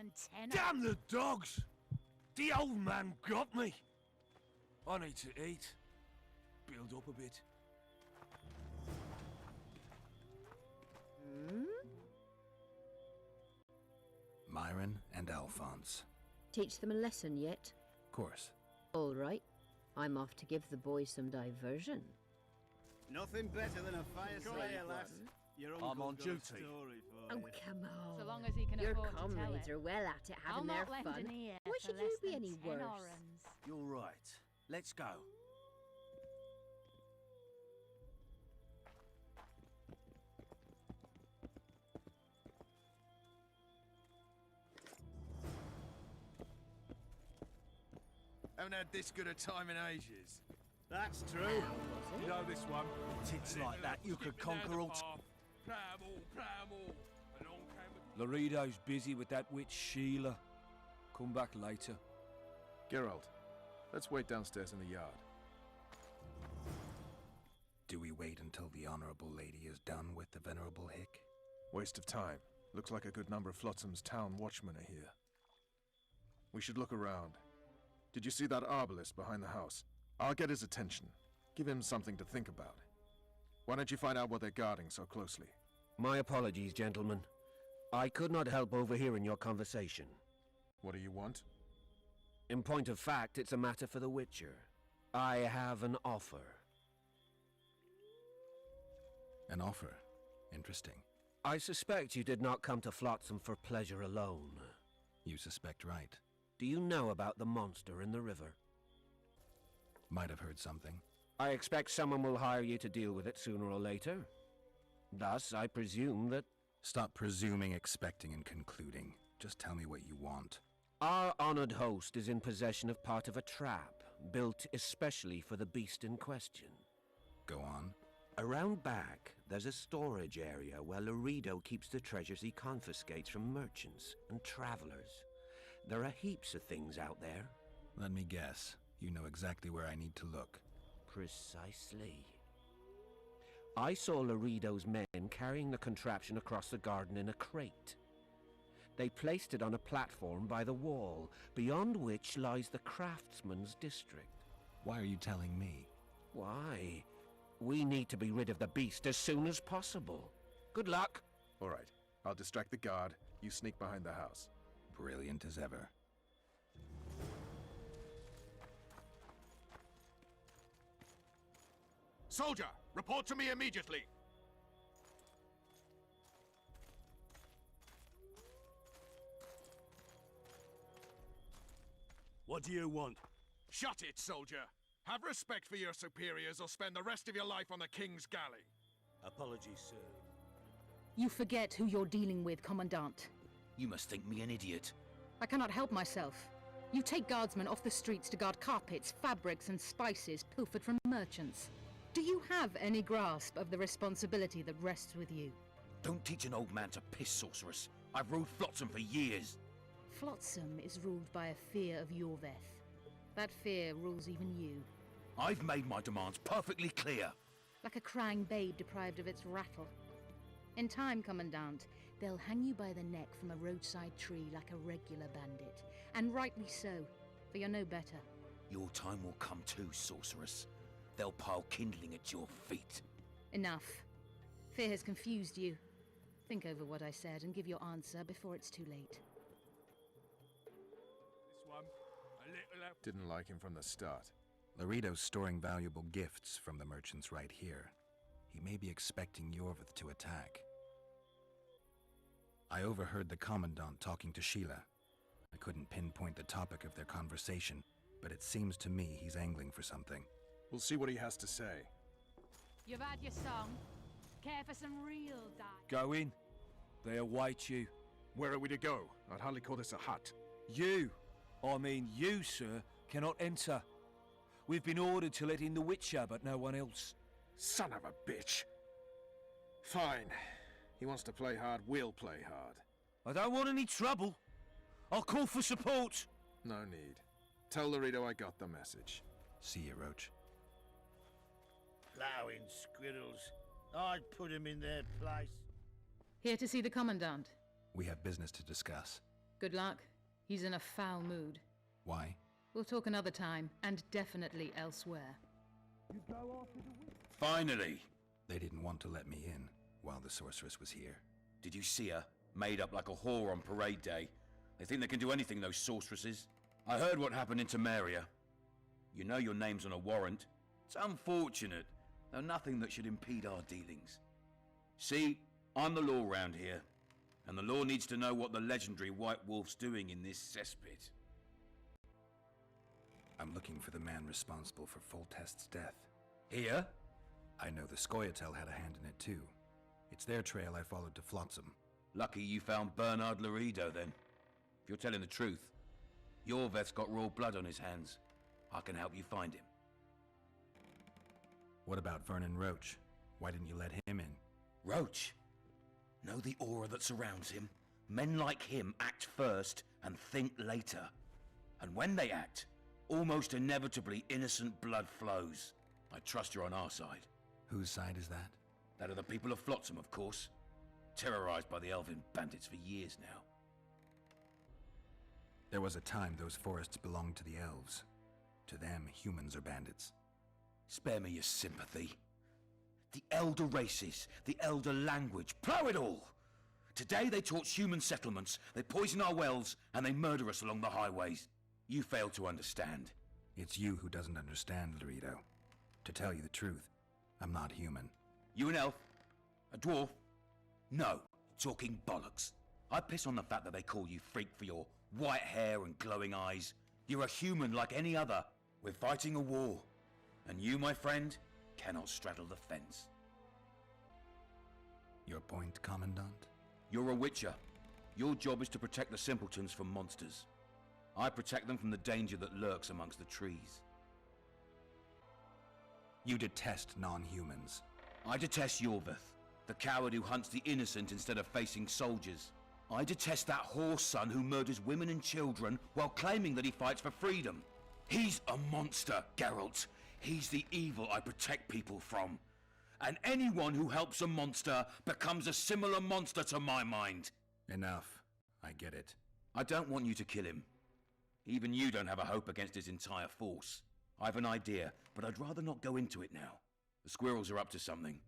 than 10. Damn the dogs! The old man got me! I need to eat. Build up a bit. Myron and Alphonse. Teach them a lesson yet? Of course. All right. I'm off to give the boys some diversion. Nothing better than a fireside, lass. I'm on duty. Oh, come on. So long as he can Your afford to tell comrades it. are well at it, having I'll their not lend fun. an ear Why for should less you be than any 10 worse? orens. You're right. Let's go. Haven't had this good a time in ages. That's true. You know this one? Tits like that, you could conquer all. Plough 'em all. Along came Laredo's busy with that witch Sheila. Come back later. Geralt, let's wait downstairs in the yard. Do we wait until the honorable lady is done with the venerable hick? Waste of time. Looks like a good number of Flotsam's town watchmen are here. We should look around. Did you see that arbalist behind the house? I'll get his attention. Give him something to think about. Why don't you find out what they're guarding so closely? My apologies, gentlemen. I could not help overhearing your conversation. What do you want? In point of fact, it's a matter for the Witcher. I have an offer. An offer? Interesting. I suspect you did not come to Flotsam for pleasure alone. You suspect right. Do you know about the monster in the river? Might have heard something. I expect someone will hire you to deal with it sooner or later. Thus, I presume that... Stop presuming, expecting, and concluding. Just tell me what you want. Our honored host is in possession of part of a trap, built especially for the beast in question. Go on. Around back, there's a storage area where Laredo keeps the treasures he confiscates from merchants and travelers. There are heaps of things out there. Let me guess. You know exactly where I need to look. Precisely. I saw Laredo's men carrying the contraption across the garden in a crate. They placed it on a platform by the wall, beyond which lies the craftsman's district. Why are you telling me? Why? We need to be rid of the beast as soon as possible. Good luck. All right. I'll distract the guard. You sneak behind the house. Brilliant as ever. Soldier, report to me immediately! What do you want? Shut it, soldier! Have respect for your superiors or spend the rest of your life on the King's galley. Apologies, sir. You forget who you're dealing with, Commandant. You must think me an idiot. I cannot help myself. You take guardsmen off the streets to guard carpets, fabrics and spices pilfered from merchants. Do you have any grasp of the responsibility that rests with you? Don't teach an old man to piss, sorceress. I've ruled Flotsam for years. Flotsam is ruled by a fear of Yorveth. That fear rules even you. I've made my demands perfectly clear. Like a crying babe deprived of its rattle. In time, Commandant, they'll hang you by the neck from a roadside tree like a regular bandit. And rightly so, for you're no better. Your time will come too, sorceress. They'll pile kindling at your feet. Enough. Fear has confused you. Think over what I said and give your answer before it's too late. This one, a little... Didn't like him from the start. Laredo's storing valuable gifts from the merchants right here. He may be expecting Yorveth to attack. I overheard the Commandant talking to Sheila. I couldn't pinpoint the topic of their conversation, but it seems to me he's angling for something. We'll see what he has to say. You've had your song. Care for some real dice? Go in. They await you. Where are we to go? I'd hardly call this a hut. You, I mean you, sir, cannot enter. We've been ordered to let in the Witcher, but no one else. Son of a bitch! Fine. He wants to play hard, we'll play hard. I don't want any trouble. I'll call for support. No need. Tell Laredo I got the message. See you, Roach. Ploughing squirrels. I'd put him in their place. Here to see the Commandant. We have business to discuss. Good luck. He's in a foul mood. Why? We'll talk another time, and definitely elsewhere. Finally! They didn't want to let me in while the sorceress was here. Did you see her? Made up like a whore on parade day. They think they can do anything, those sorceresses. I heard what happened in Temeria. You know your name's on a warrant. It's unfortunate, though nothing that should impede our dealings. See, I'm the law round here, and the law needs to know what the legendary White Wolf's doing in this cesspit. I'm looking for the man responsible for Foltest's death. Here? I know the Scoia'tael had a hand in it too. It's their trail I followed to Flotsam. Lucky you found Bernard Laredo, then. If you're telling the truth, Yorveth's got raw blood on his hands. I can help you find him. What about Vernon Roach? Why didn't you let him in? Roach? Know the aura that surrounds him? Men like him act first and think later. And when they act, almost inevitably innocent blood flows. I trust you're on our side. Whose side is that? That of the people of Flotsam, of course. Terrorized by the elven bandits for years now. There was a time those forests belonged to the elves. To them, humans are bandits. Spare me your sympathy. The elder races, the elder language, plough it all! Today they torch human settlements, they poison our wells, and they murder us along the highways. You fail to understand. It's you who doesn't understand, Laredo. To tell you the truth, I'm not human. You an elf? A dwarf? No, talking bollocks. I piss on the fact that they call you freak for your white hair and glowing eyes. You're a human like any other. We're fighting a war. And you, my friend, cannot straddle the fence. Your point, Commandant? You're a witcher. Your job is to protect the simpletons from monsters. I protect them from the danger that lurks amongst the trees. You detest non-humans. I detest Yorveth, the coward who hunts the innocent instead of facing soldiers. I detest that whore's son who murders women and children while claiming that he fights for freedom. He's a monster, Geralt. He's the evil I protect people from. And anyone who helps a monster becomes a similar monster to my mind. Enough. I get it. I don't want you to kill him. Even you don't have a hope against his entire force. I have an idea, but I'd rather not go into it now. The squirrels are up to something.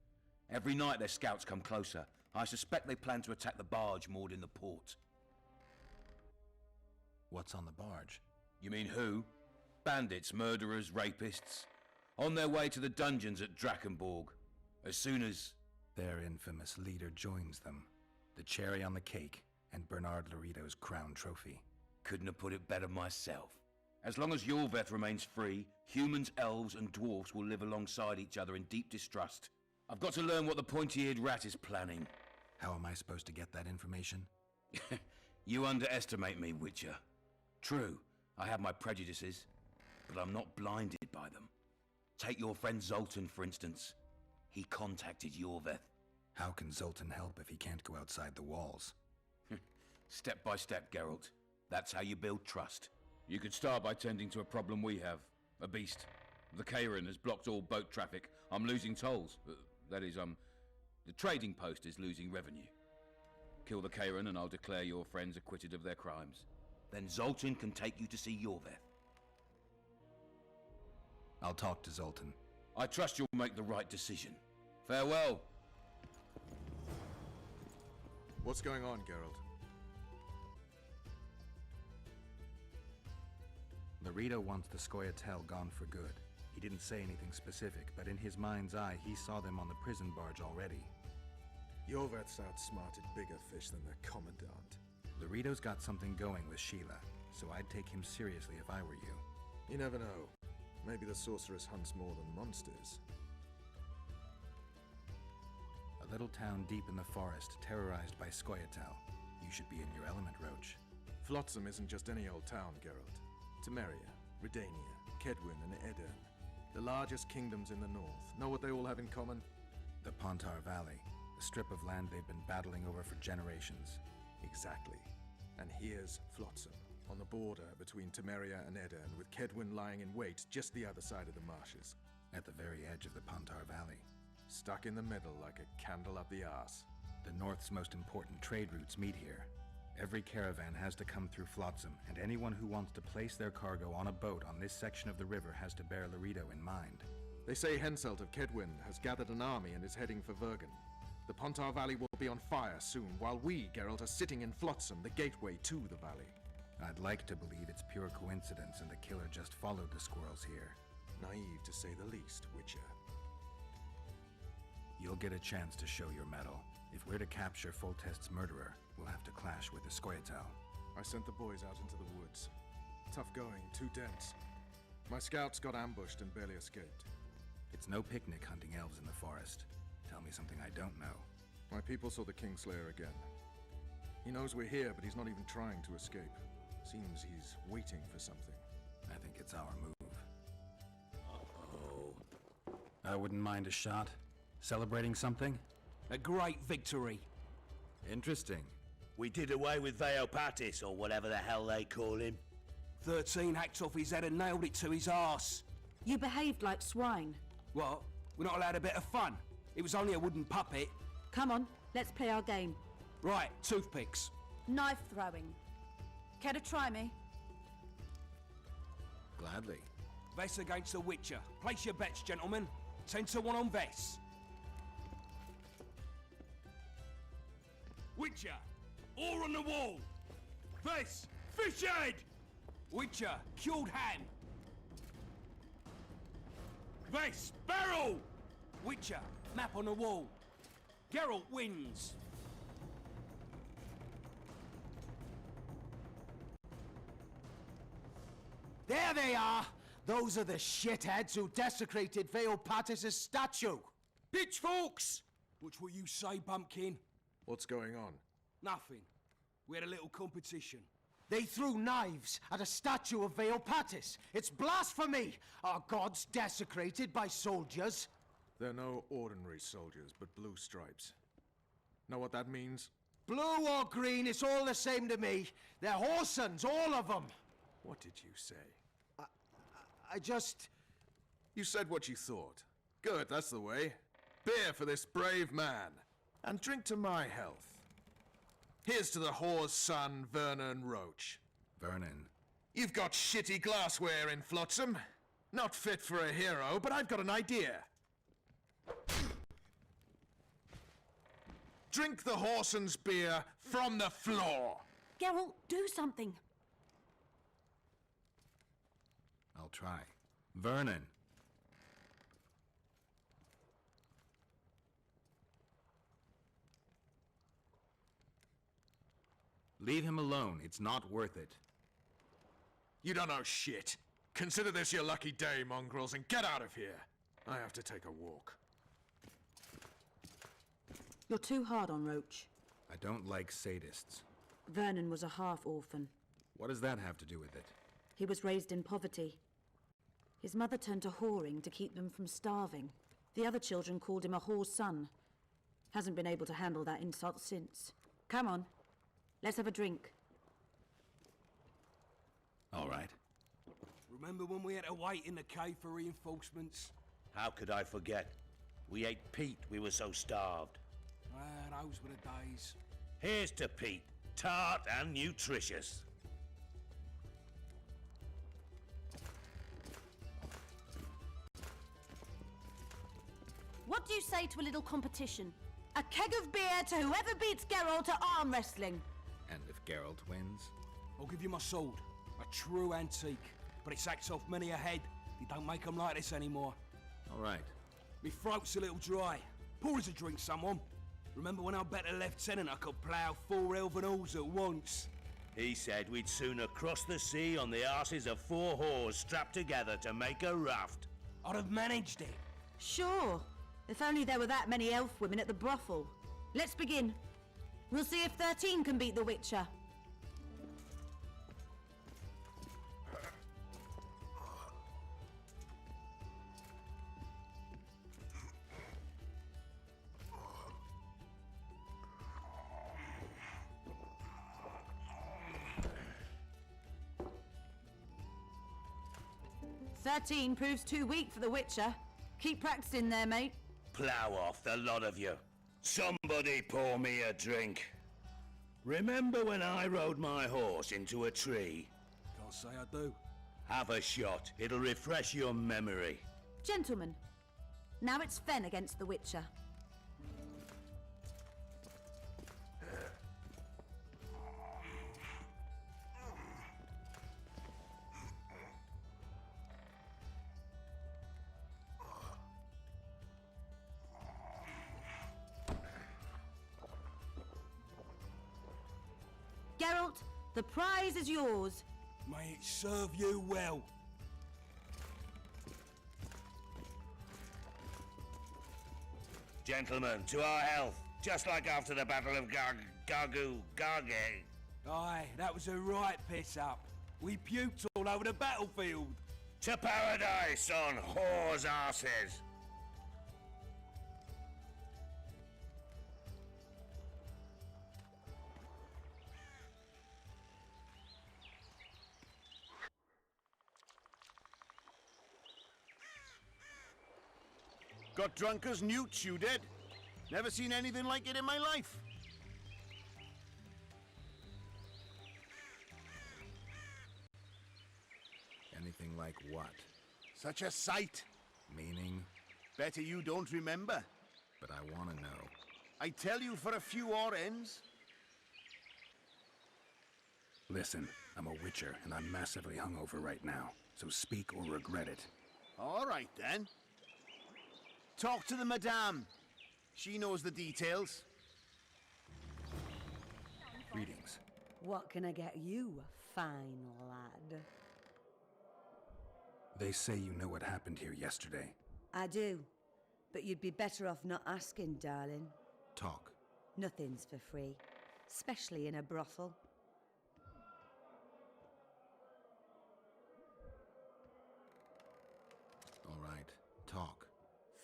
Every night their scouts come closer. I suspect they plan to attack the barge moored in the port. What's on the barge? You mean who? Bandits, murderers, rapists. On their way to the dungeons at Drakenborg. As soon as... Their infamous leader joins them. The cherry on the cake, and Bernard Laredo's crown trophy. Couldn't have put it better myself. As long as Yorveth remains free, humans, elves, and dwarfs will live alongside each other in deep distrust. I've got to learn what the pointy-eared rat is planning. How am I supposed to get that information? You underestimate me, Witcher. True, I have my prejudices, but I'm not blinded by them. Take your friend Zoltan, for instance. He contacted Yorveth. How can Zoltan help if he can't go outside the walls? Step by step, Geralt. That's how you build trust. You could start by tending to a problem we have. A beast. The Kairin has blocked all boat traffic. I'm losing tolls. That is, the trading post is losing revenue. Kill the Kairin and I'll declare your friends acquitted of their crimes. Then Zoltan can take you to see Yorveth. I'll talk to Zoltan. I trust you'll make the right decision. Farewell. What's going on, Geralt? Laredo wants the Scoia'tael gone for good. He didn't say anything specific, but in his mind's eye, he saw them on the prison barge already. Yorveth's outsmarted bigger fish than the Commandant. Laredo's got something going with Sheila, so I'd take him seriously if I were you. You never know. Maybe the sorceress hunts more than monsters. A little town deep in the forest, terrorized by Scoia'tael. You should be in your element, Roach. Flotsam isn't just any old town, Geralt. Temeria, Redania, Kedwin, and Edirn. The largest kingdoms in the north. Know what they all have in common? The Pontar Valley, a strip of land they've been battling over for generations. Exactly. And here's Flotsam, on the border between Temeria and Edirn, with Kedwin lying in wait just the other side of the marshes. At the very edge of the Pontar Valley. Stuck in the middle like a candle up the arse. The North's most important trade routes meet here. Every caravan has to come through Flotsam, and anyone who wants to place their cargo on a boat on this section of the river has to bear Laredo in mind. They say Henselt of Kedwin has gathered an army and is heading for Vergen. The Pontar Valley will be on fire soon, while we, Geralt, are sitting in Flotsam, the gateway to the valley. I'd like to believe it's pure coincidence and the killer just followed the squirrels here. Naive to say the least, Witcher. You'll get a chance to show your mettle. If we're to capture Foltest's murderer, we'll have to clash with the Scoia'tael. I sent the boys out into the woods. Tough going, too dense. My scouts got ambushed and barely escaped. It's no picnic hunting elves in the forest. Tell me something I don't know. My people saw the Kingslayer again. He knows we're here, but he's not even trying to escape. Seems he's waiting for something. I think it's our move. Uh-oh. I wouldn't mind a shot. Celebrating something? A great victory. Interesting. We did away with Veopatis, or whatever the hell they call him. 13 hacked off his head and nailed it to his arse. You behaved like swine. What? We're not allowed a bit of fun? It was only a wooden puppet. Come on, let's play our game. Right, toothpicks. Knife throwing. Care to try me? Gladly. Vess against the Witcher. Place your bets, gentlemen. 10-1 on Vess. Witcher, oar on the wall. Vess, fish head. Witcher, cured ham. Vess, barrel. Witcher, map on the wall. Geralt wins. There they are! Those are the shitheads who desecrated Veopatis' statue! Pitchforks! Which will you say, Bumpkin? What's going on? Nothing. We had a little competition. They threw knives at a statue of Veopatis! It's blasphemy! Our gods desecrated by soldiers! They're no ordinary soldiers, but blue stripes. Know what that means? Blue or green, it's all the same to me. They're horsens, all of them! What did you say? I just... You said what you thought. Good, that's the way. Beer for this brave man. And drink to my health. Here's to the whore's son, Vernon Roach. Vernon. You've got shitty glassware in Flotsam. Not fit for a hero, but I've got an idea. Drink the whoresen's beer from the floor. Geralt, do something. I'll try. Vernon. Leave him alone. It's not worth it. You don't know shit. Consider this your lucky day, mongrels, and get out of here. I have to take a walk. You're too hard on Roach. I don't like sadists. Vernon was a half-orphan. What does that have to do with it? He was raised in poverty. His mother turned to whoring to keep them from starving. The other children called him a whore's son. Hasn't been able to handle that insult since. Come on, let's have a drink. All right. Remember when we had to wait in the cave for reinforcements? How could I forget? We ate Pete, we were so starved. Ah, those were the days. Here's to Pete, tart and nutritious. What do you say to a little competition? A keg of beer to whoever beats Geralt at arm wrestling. And if Geralt wins? I'll give you my sword. A true antique. But it sacks off many a head. They don't make them like this anymore. All right. Me throat's a little dry. Pour us a drink, someone. Remember when I bet a lieutenant I could plough 4 elven halls at once? He said we'd sooner cross the sea on the arses of 4 whores strapped together to make a raft. I'd have managed it. Sure. If only there were that many elf women at the brothel. Let's begin. We'll see if 13 can beat the Witcher. "13 proves too weak for the Witcher. Keep practicing there, mate. Plough off, the lot of you. Somebody pour me a drink. Remember when I rode my horse into a tree? Can't say I do. Have a shot. It'll refresh your memory. Gentlemen, now it's Fen against the Witcher. Geralt, the prize is yours. May it serve you well. Gentlemen, to our health. Just like after the Battle of Garge. Aye, that was a right piss up. We puked all over the battlefield. To paradise on whores' arses. Got drunk as newts, you did. Never seen anything like it in my life. Anything like what? Such a sight. Meaning? Better you don't remember. But I want to know. I tell you for a few odd ends. Listen, I'm a witcher, and I'm massively hungover right now. So speak or regret it. All right, then. Talk to the madame. She knows the details. Greetings. What can I get you, fine lad? They say you know what happened here yesterday. I do. But you'd be better off not asking, darling. Talk. Nothing's for free. Especially in a brothel. All right. Talk.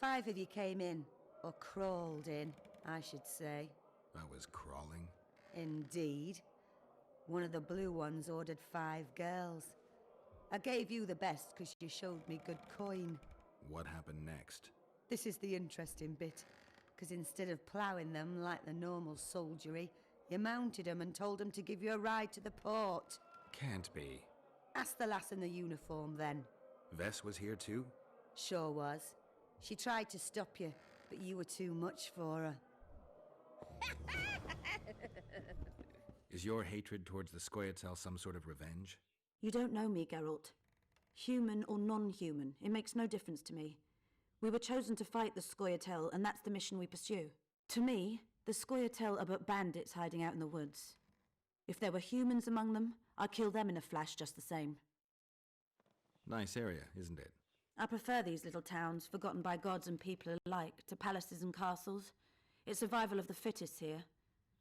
5 of you came in. Or crawled in, I should say. I was crawling? Indeed. One of the blue ones ordered 5 girls. I gave you the best because you showed me good coin. What happened next? This is the interesting bit. Because instead of ploughing them like the normal soldiery, you mounted them and told them to give you a ride to the port. Can't be. Ask the lass in the uniform then. Vess was here too? Sure was. She tried to stop you, but you were too much for her. Is your hatred towards the Scoia'tael some sort of revenge? You don't know me, Geralt. Human or non-human, it makes no difference to me. We were chosen to fight the Scoia'tael, and that's the mission we pursue. To me, the Scoia'tael are but bandits hiding out in the woods. If there were humans among them, I'd kill them in a flash just the same. Nice area, isn't it? I prefer these little towns, forgotten by gods and people alike, to palaces and castles. It's survival of the fittest here.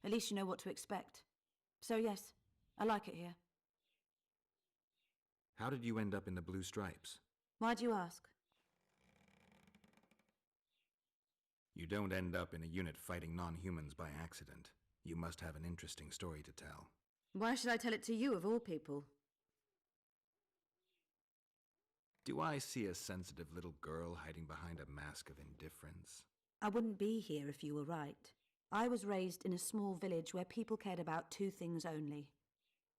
At least you know what to expect. So yes, I like it here. How did you end up in the Blue Stripes? Why do you ask? You don't end up in a unit fighting non-humans by accident. You must have an interesting story to tell. Why should I tell it to you, of all people? Do I see a sensitive little girl hiding behind a mask of indifference? I wouldn't be here if you were right. I was raised in a small village where people cared about 2 things only.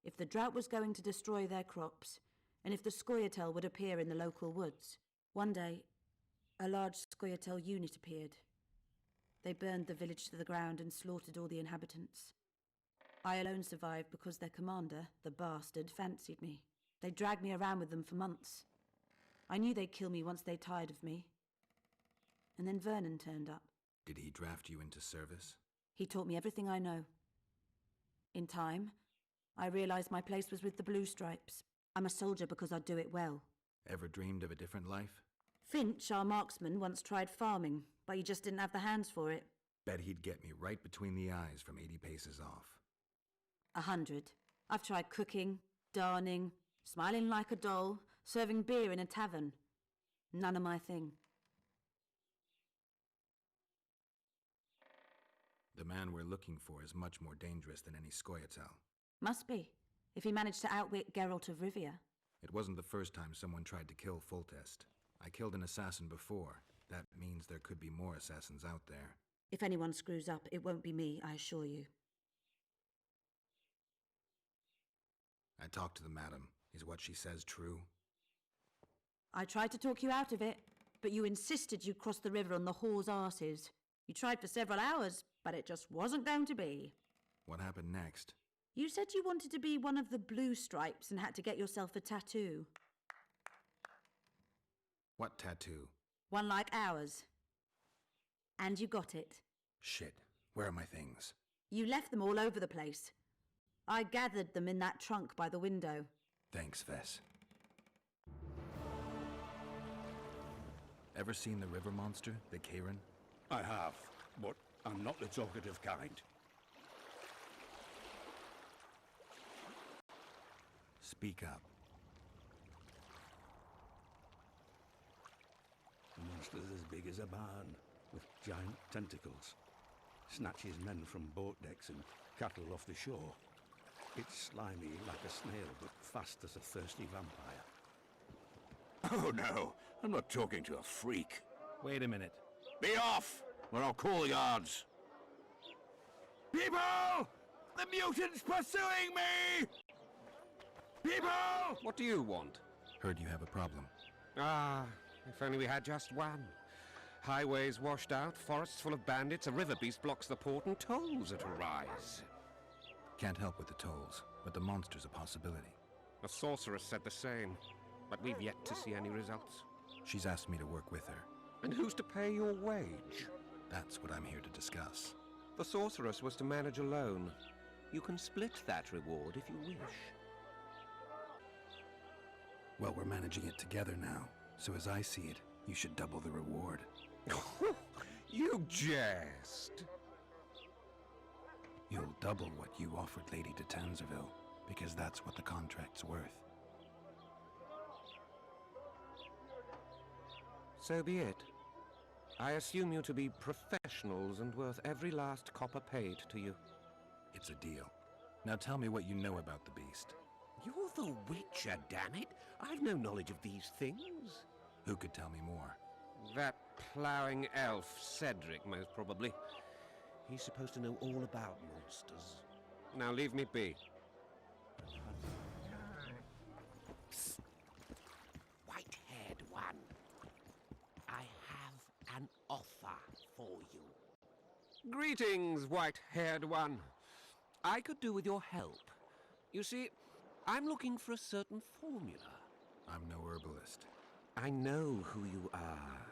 If the drought was going to destroy their crops, and if the Scoia'tael would appear in the local woods. One day, a large Scoia'tael unit appeared. They burned the village to the ground and slaughtered all the inhabitants. I alone survived because their commander, the bastard, fancied me. They dragged me around with them for months. I knew they'd kill me once they tired of me. And then Vernon turned up. Did he draft you into service? He taught me everything I know. In time, I realized my place was with the Blue Stripes. I'm a soldier because I do it well. Ever dreamed of a different life? Finch, our marksman, once tried farming, but he just didn't have the hands for it. Bet he'd get me right between the eyes from 80 paces off. 100. I've tried cooking, darning, smiling like a doll, serving beer in a tavern. None of my thing. The man we're looking for is much more dangerous than any Scoia'tael. Must be, if he managed to outwit Geralt of Rivia. It wasn't the first time someone tried to kill Foltest. I killed an assassin before. That means there could be more assassins out there. If anyone screws up, it won't be me, I assure you. I talked to the madam. Is what she says true? I tried to talk you out of it, but you insisted you'd cross the river on the whore's arses. You tried for several hours, but it just wasn't going to be. What happened next? You said you wanted to be one of the blue stripes and had to get yourself a tattoo. What tattoo? One like ours. And you got it. Shit. Where are my things? You left them all over the place. I gathered them in that trunk by the window. Thanks, Vess. Ever seen the river monster, the Karen? I have, but I'm not the talkative kind. Speak up. The monster's as big as a barn, with giant tentacles. Snatches men from boat decks and cattle off the shore. It's slimy like a snail, but fast as a thirsty vampire. Oh no, I'm not talking to a freak. Wait a minute. Be off, or I'll call the guards. People! The mutant's pursuing me! People! What do you want? Heard you have a problem. Ah, if only we had just one. Highways washed out, forests full of bandits, a river beast blocks the port, and tolls at a rise. Can't help with the tolls, but the monster's a possibility. The sorceress said the same, but we've yet to see any results. She's asked me to work with her. And who's to pay your wage? That's what I'm here to discuss. The sorceress was to manage alone. You can split that reward if you wish. Well, we're managing it together now, so as I see it, you should double the reward. You jest! You'll double what you offered Lady de Tanzerville, because that's what the contract's worth. So be it. I assume you to be professionals and worth every last copper paid to you. It's a deal. Now tell me what you know about the beast. You're the Witcher, damn it! I've no knowledge of these things. Who could tell me more? That ploughing elf, Cedric, most probably. He's supposed to know all about monsters. Now leave me be. Psst. White-haired one. I have an offer for you. Greetings, white-haired one. I could do with your help. You see, I'm looking for a certain formula. I'm no herbalist. I know who you are.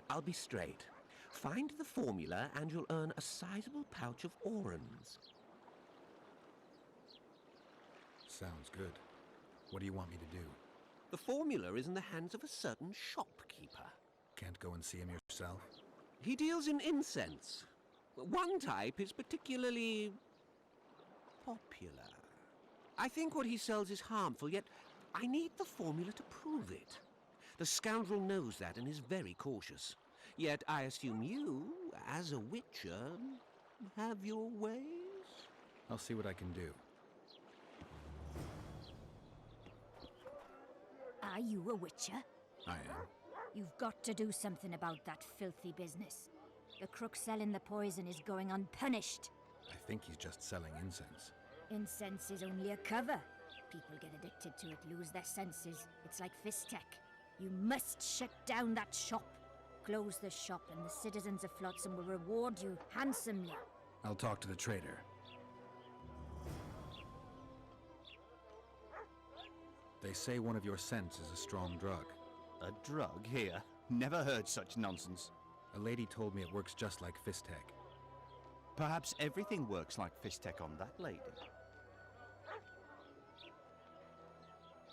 I'll be straight. Find the formula and you'll earn a sizable pouch of orans. Sounds good. What do you want me to do? The formula is in the hands of a certain shopkeeper. Can't go and see him yourself? He deals in incense. One type is particularly popular. I think what he sells is harmful, yet I need the formula to prove it. The scoundrel knows that and is very cautious. Yet I assume you, as a witcher, have your ways? I'll see what I can do. Are you a witcher? I am. You've got to do something about that filthy business. The crook selling the poison is going unpunished. I think he's just selling incense. Incense is only a cover. People get addicted to it, lose their senses. It's like Fistech. You must shut down that shop. Close the shop and the citizens of Flotsam will reward you handsomely. I'll talk to the trader. They say one of your scents is a strong drug. A drug here? Never heard such nonsense. A lady told me it works just like Fistech. Perhaps everything works like Fistech on that lady.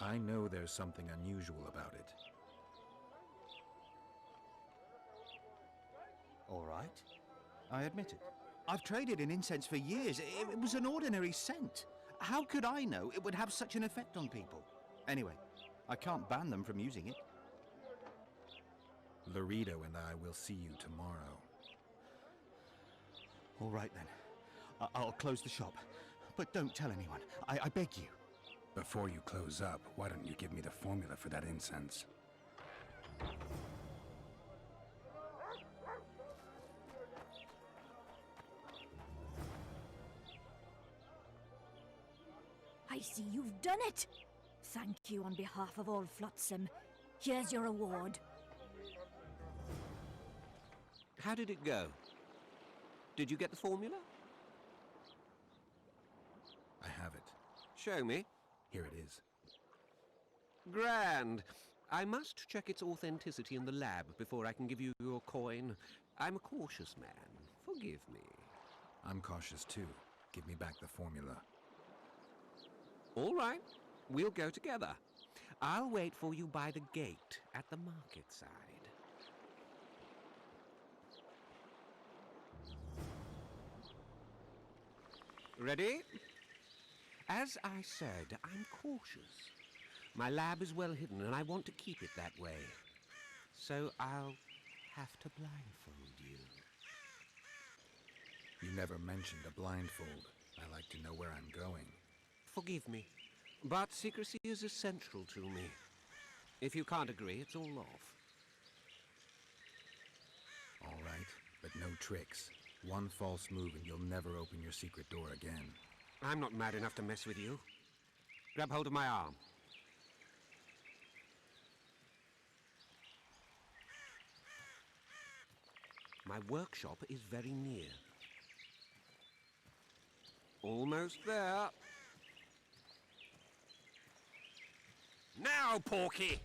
I know there's something unusual about it. All right. I admit it. I've traded in incense for years. It was an ordinary scent. How could I know it would have such an effect on people? Anyway, I can't ban them from using it. Laredo and I will see you tomorrow. All right then. I'll close the shop. But don't tell anyone. I beg you. Before you close up, why don't you give me the formula for that incense? I see you've done it. Thank you on behalf of all Flotsam. Here's your reward. How did it go? Did you get the formula? I have it. Show me. Here it is. Grand. I must check its authenticity in the lab before I can give you your coin. I'm a cautious man. Forgive me. I'm cautious too. Give me back the formula. All right. We'll go together. I'll wait for you by the gate at the market side. Ready? As I said, I'm cautious. My lab is well hidden, and I want to keep it that way. So I'll have to blindfold you. You never mentioned a blindfold. I like to know where I'm going. Forgive me, but secrecy is essential to me. If you can't agree, it's all off. All right, but no tricks. One false move and you'll never open your secret door again. I'm not mad enough to mess with you. Grab hold of my arm. My workshop is very near. Almost there. Now, Porky!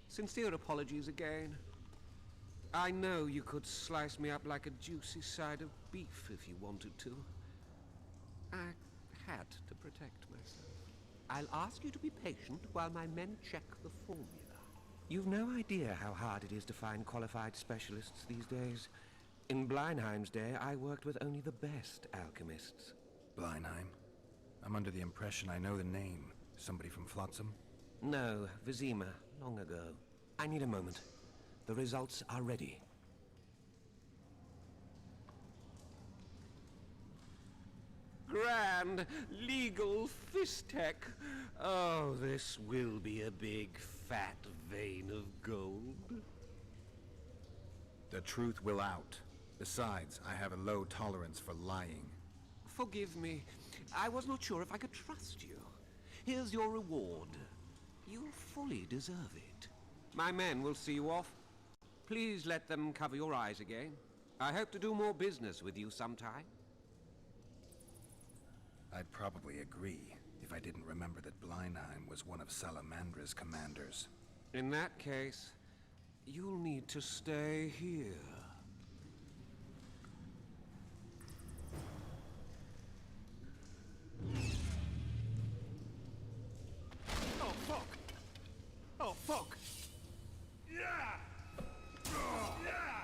Sincere apologies again. I know you could slice me up like a juicy side of beef if you wanted to. I had to protect myself. I'll ask you to be patient while my men check the formula. You've no idea how hard it is to find qualified specialists these days. In Bleinheim's day, I worked with only the best alchemists. Bleinheim? I'm under the impression I know the name. Somebody from Flotsam? No, Vizima, long ago. I need a moment. The results are ready. Grand legal fistech. Oh, this will be a big fat vein of gold. The truth will out. Besides, I have a low tolerance for lying. Forgive me. I was not sure if I could trust you. Here's your reward. You fully deserve it. My men will see you off. Please let them cover your eyes again. I hope to do more business with you sometime. I'd probably agree if I didn't remember that Bleinheim was one of Salamandra's commanders. In that case, you'll need to stay here. Oh, fuck! Oh, fuck! Yeah! Yeah!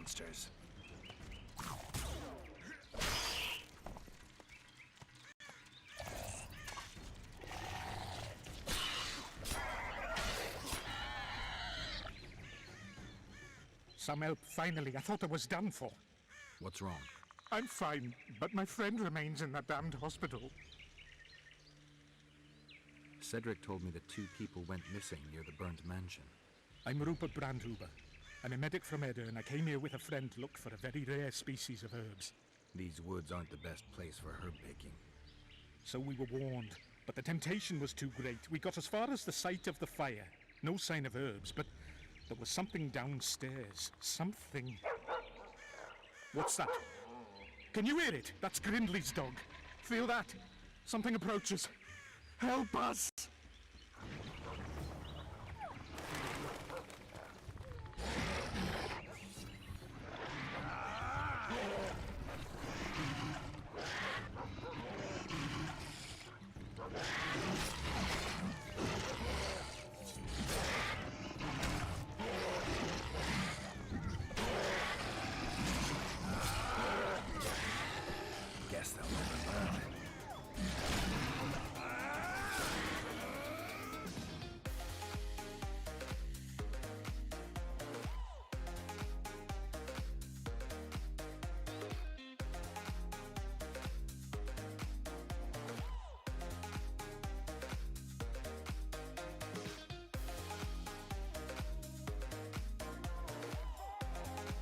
monsters. Some help, finally. I thought I was done for. What's wrong? I'm fine, but my friend remains in that damned hospital. Cedric told me that 2 people went missing near the burnt mansion. I'm Rupert Brandhuber. I'm a medic from Edda, and I came here with a friend to look for a very rare species of herbs. These woods aren't the best place for herb picking. So we were warned, but the temptation was too great. We got as far as the site of the fire. No sign of herbs, but there was something downstairs. Something... What's that? Can you hear it? That's Grindley's dog. Feel that? Something approaches. Help us!